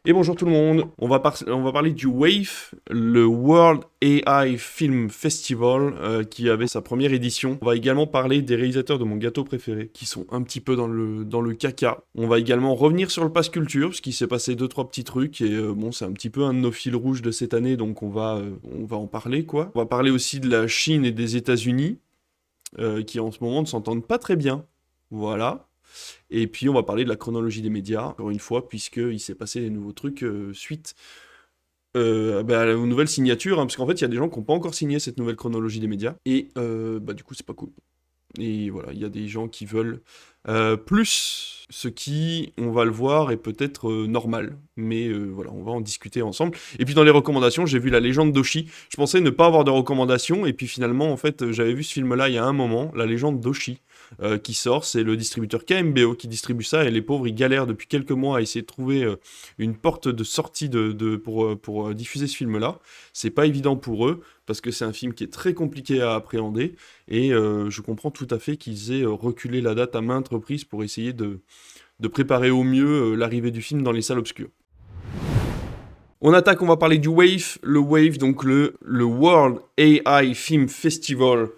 Et bonjour tout le monde, on va parler du WAFE, le World AI Film Festival, qui avait sa première édition. On va également parler des réalisateurs de mon gâteau préféré, qui sont un petit peu dans le caca. On va également revenir sur le Pass Culture, parce qu'il s'est passé deux trois petits trucs, et bon, c'est un petit peu un de nos fils rouges de cette année, donc on va en parler, quoi. On va parler aussi de la Chine et des États-Unis, qui en ce moment ne s'entendent pas très bien. Voilà. Et puis on va parler de la chronologie des médias, encore une fois, puisqu'il s'est passé des nouveaux trucs suite aux nouvelles signatures, hein, parce qu'en fait il y a des gens qui n'ont pas encore signé cette nouvelle chronologie des médias, et du coup c'est pas cool. Et voilà, il y a des gens qui veulent plus, ce qui, on va le voir, est peut-être normal. Mais voilà, on va en discuter ensemble. Et puis dans les recommandations, j'ai vu La Légende d'Oshi. Je pensais ne pas avoir de recommandations, et puis finalement, en fait, j'avais vu ce film-là il y a un moment, La Légende d'Oshi, qui sort. C'est le distributeur KMBO qui distribue ça, et les pauvres, ils galèrent depuis quelques mois à essayer de trouver une porte de sortie pour diffuser ce film-là. C'est pas évident pour eux, parce que c'est un film qui est très compliqué à appréhender. Et je comprends tout à fait qu'ils aient reculé la date à maintes reprises pour essayer de préparer au mieux l'arrivée du film dans les salles obscures. On attaque, on va parler du WAVE. Le WAVE, donc le World AI Film Festival,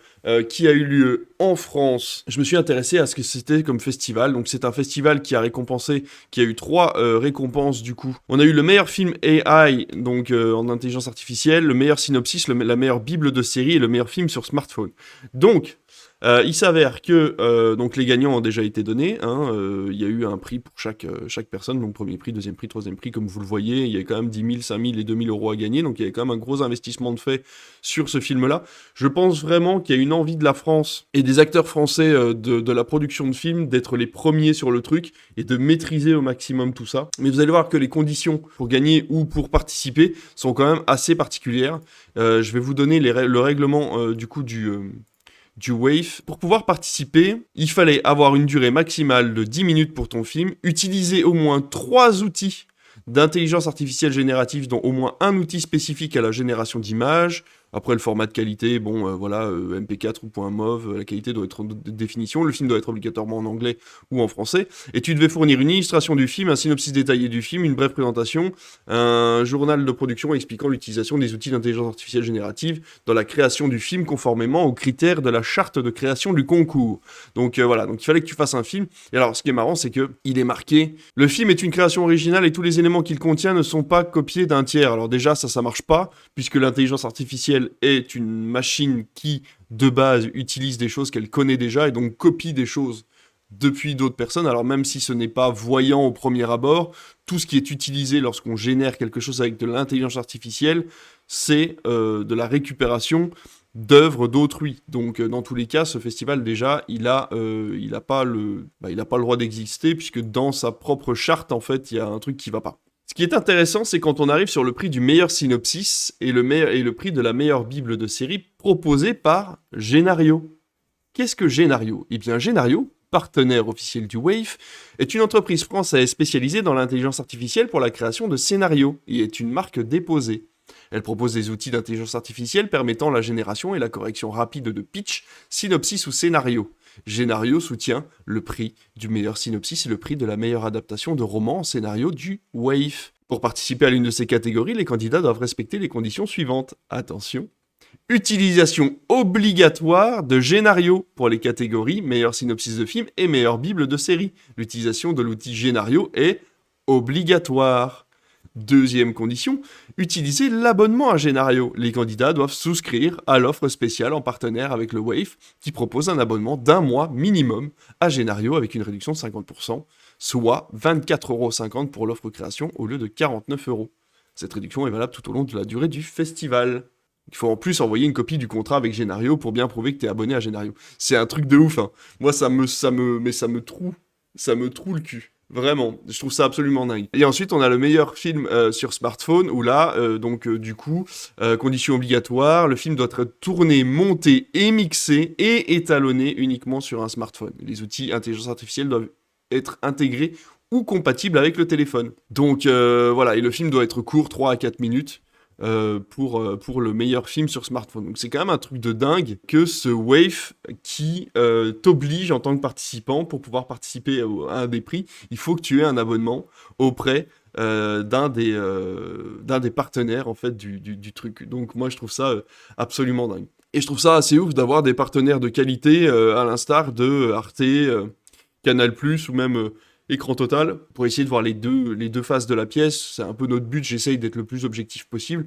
qui a eu lieu en France. Je me suis intéressé à ce que c'était comme festival. Donc c'est un festival qui a récompensé, qui a eu trois récompenses du coup. On a eu le meilleur film AI, donc en intelligence artificielle, le meilleur synopsis, la meilleure bible de série et le meilleur film sur smartphone. Donc il s'avère que donc les gagnants ont déjà été donnés. Il y a eu un prix pour chaque personne, donc premier prix, deuxième prix, troisième prix, comme vous le voyez. Il y a quand même 10 000, 5 000 et 2 000 euros à gagner, donc il y avait quand même un gros investissement de fait sur ce film-là. Je pense vraiment qu'il y a une envie de la France et des acteurs français de la production de films d'être les premiers sur le truc et de maîtriser au maximum tout ça. Mais vous allez voir que les conditions pour gagner ou pour participer sont quand même assez particulières. Je vais vous donner le règlement du WAVE. Pour pouvoir participer, il fallait avoir une durée maximale de 10 minutes pour ton film, utiliser au moins 3 outils d'intelligence artificielle générative, dont au moins un outil spécifique à la génération d'images. Après, le format de qualité, MP4 ou .mov, la qualité doit être en définition, le film doit être obligatoirement en anglais ou en français, et tu devais fournir une illustration du film, un synopsis détaillé du film, une brève présentation, un journal de production expliquant l'utilisation des outils d'intelligence artificielle générative dans la création du film conformément aux critères de la charte de création du concours. Donc voilà, donc il fallait que tu fasses un film, et alors ce qui est marrant, c'est que il est marqué « Le film est une création originale et tous les éléments qu'il contient ne sont pas copiés d'un tiers ». Alors déjà, ça marche pas, puisque l'intelligence artificielle est une machine qui, de base, utilise des choses qu'elle connaît déjà et donc copie des choses depuis d'autres personnes. Alors même si ce n'est pas voyant au premier abord, tout ce qui est utilisé lorsqu'on génère quelque chose avec de l'intelligence artificielle, c'est de la récupération d'œuvres d'autrui. Donc dans tous les cas, ce festival déjà, il a pas le droit d'exister puisque dans sa propre charte, en fait, il y a un truc qui va pas. Ce qui est intéressant, c'est quand on arrive sur le prix du meilleur synopsis et le prix de la meilleure bible de série proposé par Genario. Qu'est-ce que Genario ? Eh bien, Genario, partenaire officiel du WAVE, est une entreprise française spécialisée dans l'intelligence artificielle pour la création de scénarios et est une marque déposée. Elle propose des outils d'intelligence artificielle permettant la génération et la correction rapide de pitch, synopsis ou scénario. Genario soutient le prix du meilleur synopsis et le prix de la meilleure adaptation de roman en scénario du WAVE. Pour participer à l'une de ces catégories, les candidats doivent respecter les conditions suivantes. Attention. Utilisation obligatoire de Genario pour les catégories meilleur synopsis de film et meilleure bible de série. L'utilisation de l'outil Genario est obligatoire. Deuxième condition, utiliser l'abonnement à Genario. Les candidats doivent souscrire à l'offre spéciale en partenaire avec le WAVE qui propose un abonnement d'un mois minimum à Genario avec une réduction de 50%, soit 24,50€ pour l'offre création au lieu de 49€. Cette réduction est valable tout au long de la durée du festival. Il faut en plus envoyer une copie du contrat avec Genario pour bien prouver que tu es abonné à Genario. C'est un truc de ouf, hein. Moi, ça me troue le cul. Vraiment, je trouve ça absolument dingue. Et ensuite, on a le meilleur film sur smartphone, où là, condition obligatoire, le film doit être tourné, monté et mixé et étalonné uniquement sur un smartphone. Les outils intelligence artificielle doivent être intégrés ou compatibles avec le téléphone. Donc voilà, et le film doit être court, 3 à 4 minutes. Pour le meilleur film sur smartphone. Donc c'est quand même un truc de dingue que ce WAVE qui t'oblige en tant que participant, pour pouvoir participer à un des prix, il faut que tu aies un abonnement auprès d'un des partenaires en fait du truc. Donc moi je trouve ça absolument dingue. Et je trouve ça assez ouf d'avoir des partenaires de qualité à l'instar de Arte, Canal+, ou même Écran Total, pour essayer de voir les deux faces de la pièce. C'est un peu notre but, j'essaye d'être le plus objectif possible.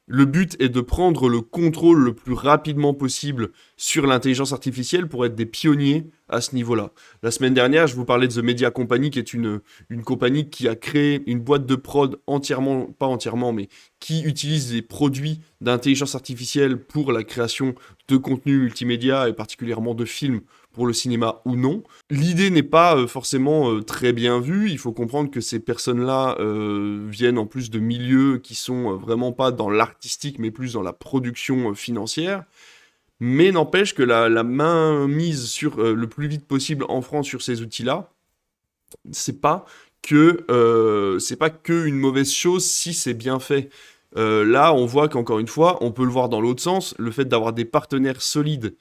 Le but est de prendre le contrôle le plus rapidement possible sur l'intelligence artificielle pour être des pionniers à ce niveau-là. La semaine dernière, je vous parlais de The Media Company, qui est une compagnie qui a créé une boîte de prod entièrement, pas entièrement, mais qui utilise des produits d'intelligence artificielle pour la création de contenus multimédia et particulièrement de films pour le cinéma ou non. L'idée n'est pas forcément très bien vue. Il faut comprendre que ces personnes-là viennent en plus de milieux qui sont vraiment pas dans l'artistique, mais plus dans la production financière. Mais n'empêche que la main mise sur le plus vite possible en France sur ces outils-là, c'est pas que une mauvaise chose si c'est bien fait. Là, on voit qu'encore une fois, on peut le voir dans l'autre sens, le fait d'avoir des partenaires solides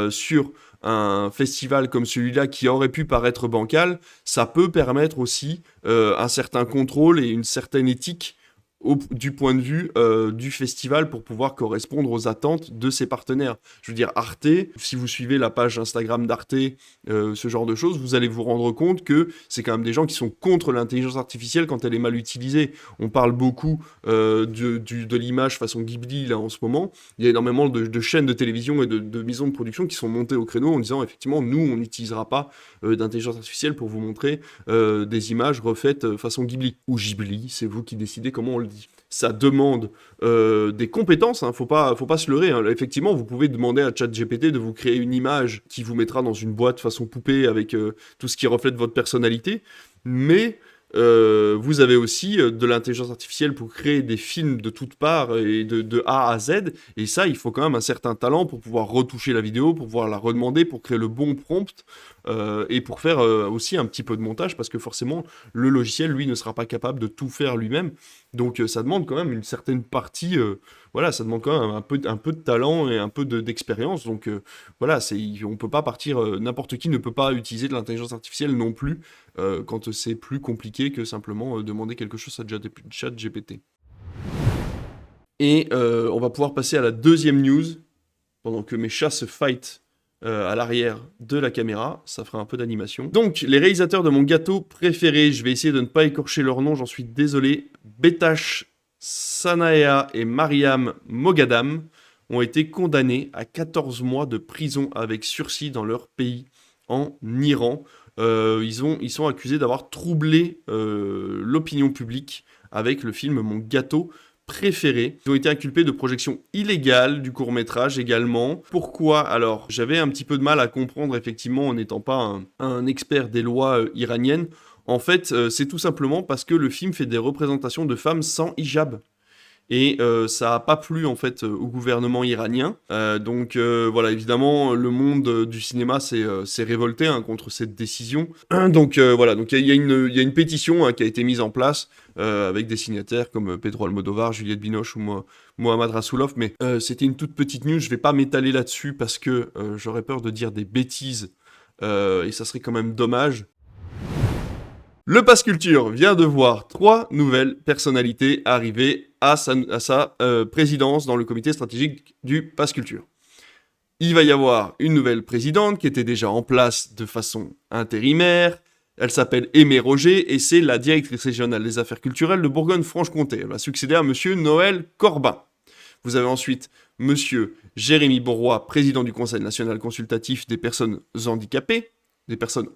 sur un festival comme celui-là qui aurait pu paraître bancal, ça peut permettre aussi un certain contrôle et une certaine éthique du point de vue du festival pour pouvoir correspondre aux attentes de ses partenaires. Je veux dire, Arte, si vous suivez la page Instagram d'Arte, ce genre de choses, vous allez vous rendre compte que c'est quand même des gens qui sont contre l'intelligence artificielle quand elle est mal utilisée. On parle beaucoup de l'image façon Ghibli là en ce moment. Il y a énormément de chaînes de télévision et de maisons de production qui sont montées au créneau en disant effectivement, nous, on n'utilisera pas d'intelligence artificielle pour vous montrer des images refaites façon Ghibli. Ou Ghibli, c'est vous qui décidez comment on le dit. Ça demande des compétences, faut pas se leurrer. Hein. Effectivement, vous pouvez demander à ChatGPT de vous créer une image qui vous mettra dans une boîte façon poupée avec tout ce qui reflète votre personnalité, mais vous avez aussi de l'intelligence artificielle pour créer des films de toutes parts et de A à Z, et ça, il faut quand même un certain talent pour pouvoir retoucher la vidéo, pour pouvoir la redemander, pour créer le bon prompt, et pour faire aussi un petit peu de montage, parce que forcément, le logiciel, lui, ne sera pas capable de tout faire lui-même, donc ça demande quand même une certaine partie, voilà, ça demande quand même un peu de talent et un peu d'expérience, donc voilà, on peut pas partir, n'importe qui ne peut pas utiliser de l'intelligence artificielle non plus, quand c'est plus compliqué que simplement demander quelque chose à ChatGPT. Et on va pouvoir passer à la deuxième news, pendant que mes chats se fight à l'arrière de la caméra, ça fera un peu d'animation. Donc, les réalisateurs de mon gâteau préféré, je vais essayer de ne pas écorcher leur nom, j'en suis désolé, Betash Sanaea et Mariam Moghadam ont été condamnés à 14 mois de prison avec sursis dans leur pays, en Iran. Ils sont accusés d'avoir troublé l'opinion publique avec le film Mon gâteau préféré. Ils ont été inculpés de projection illégale du court-métrage également. Pourquoi? Alors, j'avais un petit peu de mal à comprendre, effectivement, en n'étant pas un expert des lois iraniennes. En fait, c'est tout simplement parce que le film fait des représentations de femmes sans hijab. Et ça n'a pas plu en fait au gouvernement iranien. Donc voilà, évidemment, le monde du cinéma s'est révolté contre cette décision. Donc voilà, donc il y a une pétition qui a été mise en place avec des signataires comme Pedro Almodovar, Juliette Binoche ou Mohamed Rassoulov. Mais c'était une toute petite news, je vais pas m'étaler là-dessus parce que j'aurais peur de dire des bêtises et ça serait quand même dommage. Le Pass Culture vient de voir 3 nouvelles personnalités arriver à sa présidence dans le comité stratégique du Pass Culture. Il va y avoir une nouvelle présidente qui était déjà en place de façon intérimaire. Elle s'appelle Aimée Roger et c'est la directrice régionale des affaires culturelles de Bourgogne-Franche-Comté. Elle va succéder à monsieur Noël Corbin. Vous avez ensuite monsieur Jérémy Bourroy, président du Conseil national consultatif des personnes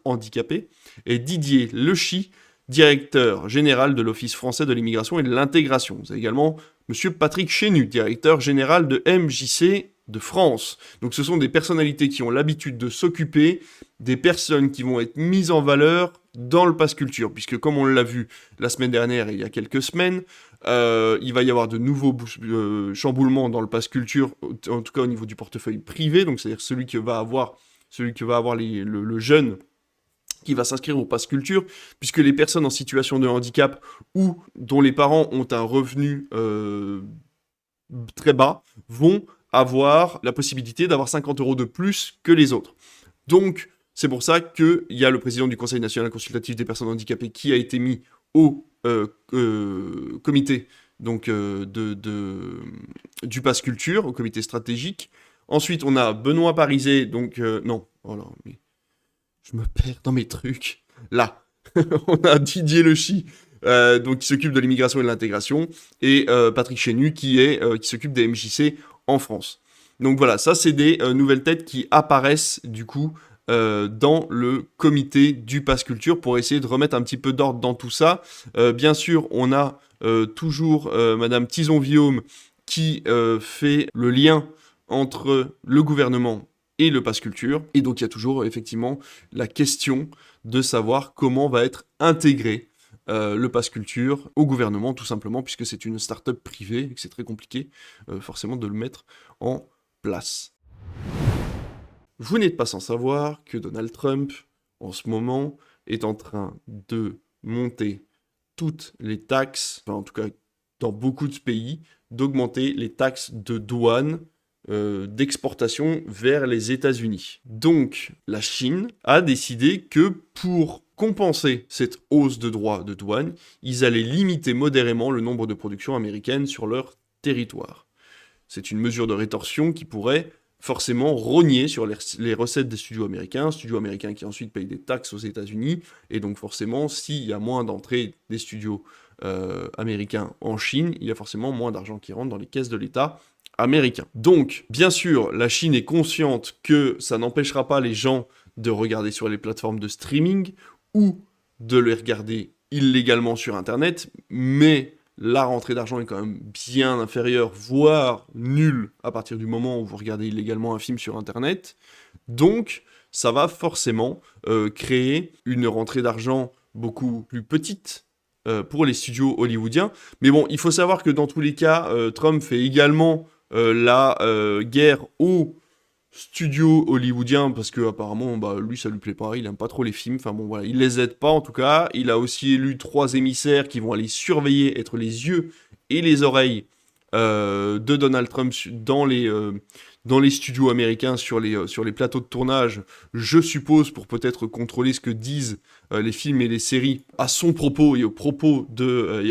handicapées, et Didier Lechy, directeur général de l'Office français de l'immigration et de l'intégration. Vous avez également monsieur Patrick Chénu, directeur général de MJC de France. Donc ce sont des personnalités qui ont l'habitude de s'occuper des personnes qui vont être mises en valeur dans le Pass Culture, puisque comme on l'a vu la semaine dernière et il y a quelques semaines, il va y avoir de nouveaux chamboulements dans le Pass Culture, en tout cas au niveau du portefeuille privé, donc c'est-à-dire celui que va avoir le jeune qui va s'inscrire au Pass Culture, puisque les personnes en situation de handicap ou dont les parents ont un revenu très bas vont avoir la possibilité d'avoir 50 € de plus que les autres. Donc, c'est pour ça qu'il y a le président du Conseil national consultatif des personnes handicapées qui a été mis au comité donc, du Pass Culture, au comité stratégique. Ensuite, on a Benoît Parisé, donc... non, oh là, mais je me perds dans mes trucs. Là, on a Didier Lechy, donc, qui s'occupe de l'immigration et de l'intégration, et Patrick Chenu, qui s'occupe des MJC en France. Donc voilà, ça, c'est des nouvelles têtes qui apparaissent, du coup, dans le comité du Pass Culture pour essayer de remettre un petit peu d'ordre dans tout ça. Bien sûr, on a toujours Madame Tison-Viaume qui fait le lien entre le gouvernement et le Pass Culture. Et donc, il y a toujours, effectivement, la question de savoir comment va être intégré le Pass Culture au gouvernement, tout simplement, puisque c'est une start-up privée et que c'est très compliqué, forcément, de le mettre en place. Vous n'êtes pas sans savoir que Donald Trump, en ce moment, est en train de monter toutes les taxes, enfin en tout cas dans beaucoup de pays, d'augmenter les taxes de douane d'exportation vers les États-Unis. Donc la Chine a décidé que pour compenser cette hausse de droits de douane, ils allaient limiter modérément le nombre de productions américaines sur leur territoire. C'est une mesure de rétorsion qui pourrait forcément rogner sur les recettes des studios américains qui ensuite payent des taxes aux États-Unis, et donc forcément, s'il y a moins d'entrées des studios américains en Chine, il y a forcément moins d'argent qui rentre dans les caisses de l'État américain. Donc, bien sûr, la Chine est consciente que ça n'empêchera pas les gens de regarder sur les plateformes de streaming ou de les regarder illégalement sur Internet, mais la rentrée d'argent est quand même bien inférieure, voire nulle, à partir du moment où vous regardez illégalement un film sur Internet. Donc, ça va forcément créer une rentrée d'argent beaucoup plus petite pour les studios hollywoodiens. Mais bon, il faut savoir que dans tous les cas, Trump fait également la guerre aux studios hollywoodiens, parce que apparemment, lui, ça lui plaît pas, il aime pas trop les films, enfin bon, voilà, il les aide pas en tout cas. Il a aussi élu 3 émissaires qui vont aller surveiller, être les yeux et les oreilles de Donald Trump dans les studios américains, sur les plateaux de tournage, je suppose, pour peut-être contrôler ce que disent les films et les séries à son propos et à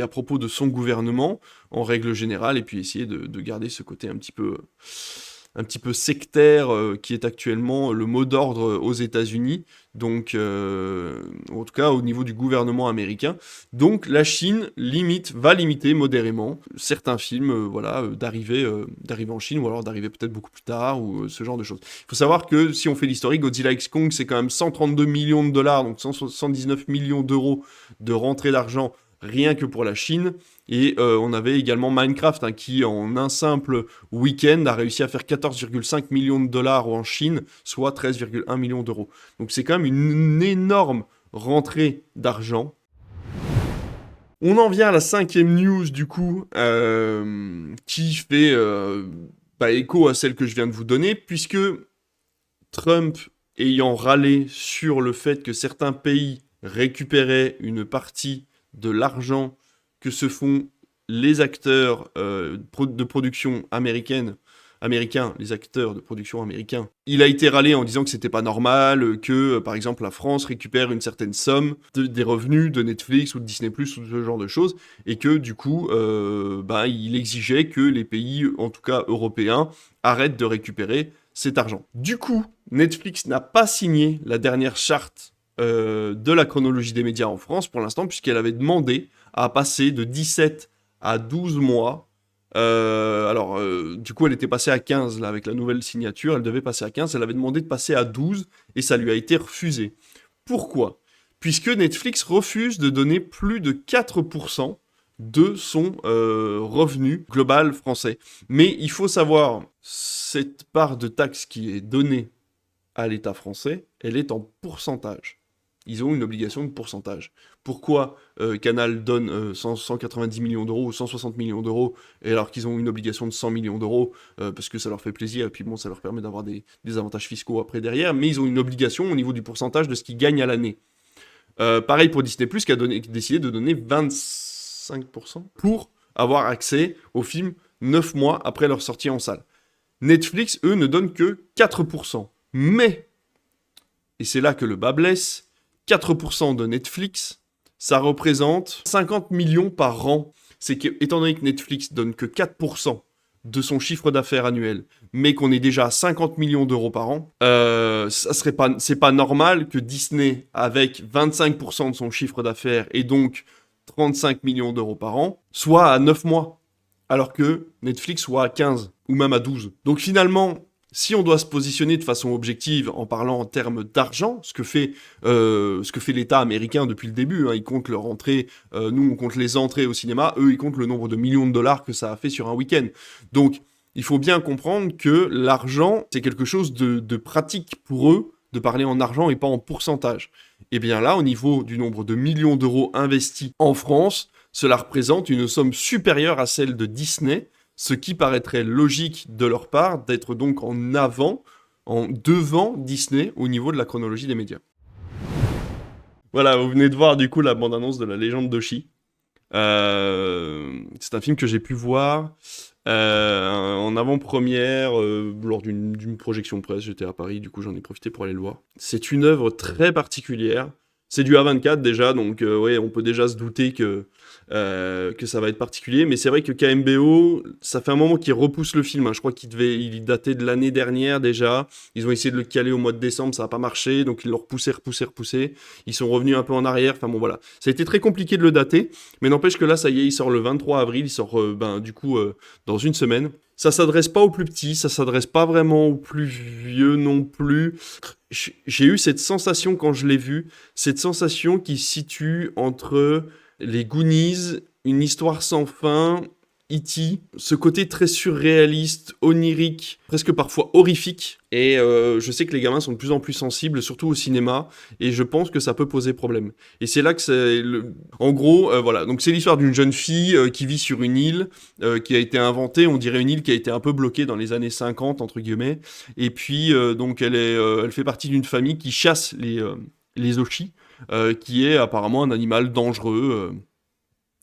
propos de son gouvernement, en règle générale, et puis essayer de garder ce côté un petit peu sectaire qui est actuellement le mot d'ordre aux États-Unis, donc en tout cas au niveau du gouvernement américain. Donc la Chine va limiter modérément certains films d'arriver en Chine, ou alors d'arriver peut-être beaucoup plus tard, ou ce genre de choses. Il faut savoir que si on fait l'historique, Godzilla x Kong, c'est quand même 132 millions de dollars, donc 179 millions d'euros de rentrée d'argent rien que pour la Chine. Et on avait également Minecraft, qui en un simple week-end a réussi à faire 14,5 millions de dollars en Chine, soit 13,1 millions d'euros. Donc c'est quand même une énorme rentrée d'argent. On en vient à la 5e news du coup, qui fait écho à celle que je viens de vous donner, puisque Trump ayant râlé sur le fait que certains pays récupéraient une partie de l'argent que se font les acteurs de production américains, les acteurs de production américains. Il a été râlé en disant que c'était pas normal, que par exemple la France récupère une certaine somme des revenus de Netflix ou de Disney+, ou ce genre de choses, et que du coup, il exigeait que les pays, en tout cas européens, arrêtent de récupérer cet argent. Du coup, Netflix n'a pas signé la dernière charte de la chronologie des médias en France pour l'instant, puisqu'elle avait demandé à passer de 17 à 12 mois. Du coup, elle était passée à 15 là, avec la nouvelle signature. Elle devait passer à 15. Elle avait demandé de passer à 12 et ça lui a été refusé. Pourquoi ? Puisque Netflix refuse de donner plus de 4% de son revenu global français. Mais il faut savoir, cette part de taxe qui est donnée à l'État français, elle est en pourcentage. Ils ont une obligation de pourcentage. Pourquoi Canal donne 190 millions d'euros ou 160 millions d'euros, et alors qu'ils ont une obligation de 100 millions d'euros, parce que ça leur fait plaisir, et puis bon, ça leur permet d'avoir des avantages fiscaux après derrière, mais ils ont une obligation au niveau du pourcentage de ce qu'ils gagnent à l'année. Pareil pour Disney+, qui a décidé de donner 25% pour avoir accès aux films 9 mois après leur sortie en salle. Netflix, eux, ne donnent que 4%. Mais, et c'est là que le bas blesse, 4% de Netflix, ça représente 50 millions par an. C'est que, étant donné que Netflix donne que 4% de son chiffre d'affaires annuel, mais qu'on est déjà à 50 millions d'euros par an, c'est pas normal que Disney, avec 25% de son chiffre d'affaires et donc 35 millions d'euros par an, soit à 9 mois, alors que Netflix soit à 15 ou même à 12. Donc finalement, si on doit se positionner de façon objective en parlant en termes d'argent, ce que fait l'État américain depuis le début, hein, ils comptent leur entrée, nous on compte les entrées au cinéma, eux ils comptent le nombre de millions de dollars que ça a fait sur un week-end. Donc il faut bien comprendre que l'argent, c'est quelque chose de pratique pour eux, de parler en argent et pas en pourcentage. Et bien là, au niveau du nombre de millions d'euros investis en France, cela représente une somme supérieure à celle de Disney, ce qui paraîtrait logique de leur part d'être donc en avant, en devant Disney au niveau de la chronologie des médias. Voilà, vous venez de voir du coup la bande-annonce de La Légende d'Oshi. C'est un film que j'ai pu voir en avant-première lors d'une projection presse. J'étais à Paris, du coup j'en ai profité pour aller le voir. C'est une œuvre très particulière. C'est du A24 déjà, donc ouais, on peut déjà se douter que ça va être particulier. Mais c'est vrai que KMBO, ça fait un moment qu'ils repoussent le film, hein. Je crois il datait de l'année dernière déjà. Ils ont essayé de le caler au mois de décembre, ça n'a pas marché, donc ils l'ont repoussé. Ils sont revenus un peu en arrière. Enfin bon, voilà. Ça a été très compliqué de le dater, mais n'empêche que là, ça y est, il sort le 23 avril. Il sort dans une semaine. Ça s'adresse pas aux plus petits, ça s'adresse pas vraiment aux plus vieux non plus. J'ai eu cette sensation quand je l'ai vu, cette sensation qui se situe entre les Goonies, Une histoire sans fin, E.T., ce côté très surréaliste, onirique, presque parfois horrifique. Et je sais que les gamins sont de plus en plus sensibles, surtout au cinéma, et je pense que ça peut poser problème. Et c'est là que c'est... En gros, voilà, donc c'est l'histoire d'une jeune fille qui vit sur une île qui a été inventée, on dirait une île qui a été un peu bloquée dans les années 50, entre guillemets. Et puis, donc, elle fait partie d'une famille qui chasse les Oshi, qui est apparemment un animal dangereux.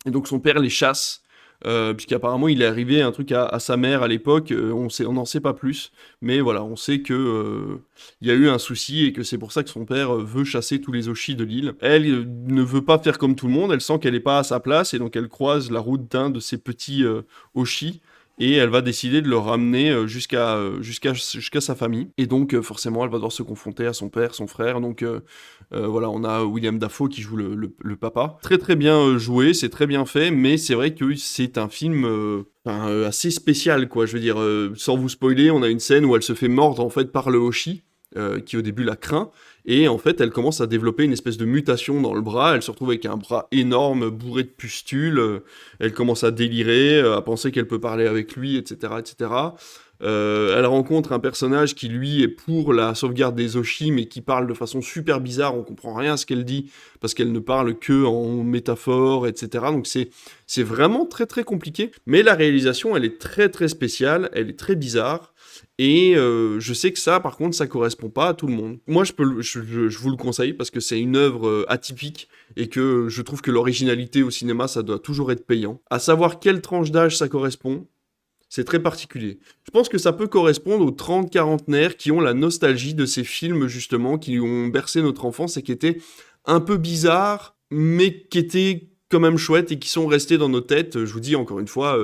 Et donc son père les chasse, puisqu'apparemment il est arrivé un truc à sa mère à l'époque, on n'en sait pas plus, mais voilà, on sait que il y a eu un souci et que c'est pour ça que son père veut chasser tous les Oshi de l'île. Elle ne veut pas faire comme tout le monde, elle sent qu'elle n'est pas à sa place, et donc elle croise la route d'un de ces petits Oshi, et elle va décider de le ramener jusqu'à sa famille. Et donc, forcément, elle va devoir se confronter à son père, son frère. Donc, voilà, on a William Dafoe qui joue le papa. Très très bien joué, c'est très bien fait, mais c'est vrai que c'est un film assez spécial, quoi. Je veux dire, sans vous spoiler, on a une scène où elle se fait mordre, en fait, par le Hoshi. Qui au début la craint, et en fait elle commence à développer une espèce de mutation dans le bras, elle se retrouve avec un bras énorme, bourré de pustules, elle commence à délirer, à penser qu'elle peut parler avec lui, etc. etc. Elle rencontre un personnage qui lui est pour la sauvegarde des Oshi, mais qui parle de façon super bizarre, on comprend rien à ce qu'elle dit, parce qu'elle ne parle que en métaphore, etc. Donc c'est vraiment très très compliqué, mais la réalisation elle est très très spéciale, elle est très bizarre. Et je sais que ça, par contre, ça correspond pas à tout le monde. Moi, je vous le conseille parce que c'est une œuvre atypique et que je trouve que l'originalité au cinéma, ça doit toujours être payant. À savoir quelle tranche d'âge ça correspond, c'est très particulier. Je pense que ça peut correspondre aux 30-quarantenaires qui ont la nostalgie de ces films, justement, qui ont bercé notre enfance et qui étaient un peu bizarres, mais qui étaient quand même chouettes et qui sont restés dans nos têtes. Je vous dis encore une fois...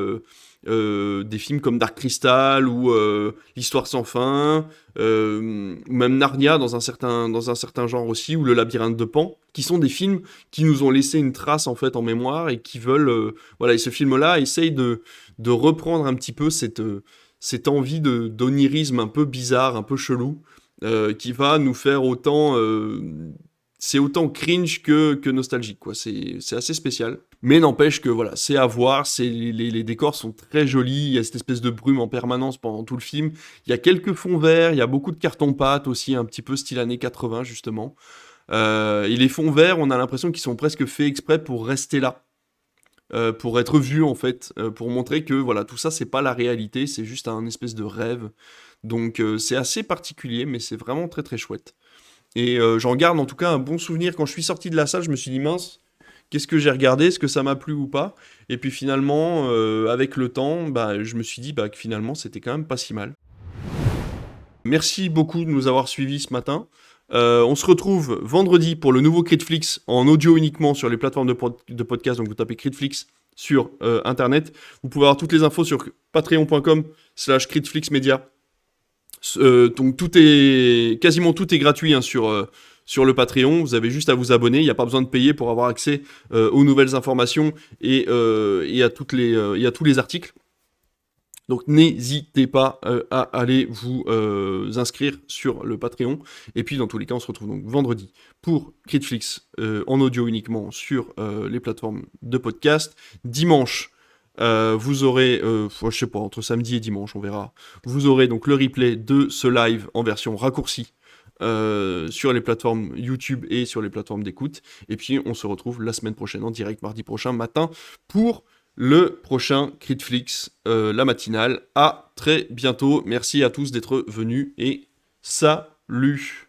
des films comme Dark Crystal ou L'Histoire sans fin, ou même Narnia dans un certain genre aussi, ou Le Labyrinthe de Pan, qui sont des films qui nous ont laissé une trace en fait en mémoire et qui veulent... voilà, et ce film-là essaye de reprendre un petit peu cette envie d'onirisme un peu bizarre, un peu chelou, qui va nous faire autant... c'est autant cringe que nostalgique, quoi. C'est assez spécial. Mais n'empêche que voilà, c'est à voir, les décors sont très jolis, il y a cette espèce de brume en permanence pendant tout le film. Il y a quelques fonds verts, il y a beaucoup de carton-pâte aussi, un petit peu style années 80 justement. Et les fonds verts, on a l'impression qu'ils sont presque faits exprès pour rester là. Pour être vus en fait, pour montrer que voilà, tout ça c'est pas la réalité, c'est juste un espèce de rêve. Donc c'est assez particulier, mais c'est vraiment très très chouette. Et j'en garde en tout cas un bon souvenir. Quand je suis sorti de la salle, je me suis dit mince, qu'est-ce que j'ai regardé, est-ce que ça m'a plu ou pas? Et puis finalement, avec le temps, je me suis dit que finalement c'était quand même pas si mal. Merci beaucoup de nous avoir suivis ce matin. On se retrouve vendredi pour le nouveau Critflix en audio uniquement sur les plateformes de podcast. Donc vous tapez Critflix sur internet. Vous pouvez avoir toutes les infos sur patreon.com/critflixmedia. Donc quasiment tout est gratuit sur le Patreon. Vous avez juste à vous abonner. Il n'y a pas besoin de payer pour avoir accès aux nouvelles informations et à tous les articles. Donc n'hésitez pas à aller vous inscrire sur le Patreon. Et puis dans tous les cas, on se retrouve donc vendredi pour Critflix en audio uniquement sur les plateformes de podcast. Dimanche, vous aurez, je sais pas, entre samedi et dimanche, on verra. Vous aurez donc le replay de ce live en version raccourcie sur les plateformes YouTube et sur les plateformes d'écoute. Et puis on se retrouve la semaine prochaine en direct, mardi prochain matin, pour le prochain Critflix, la matinale. À très bientôt. Merci à tous d'être venus et salut.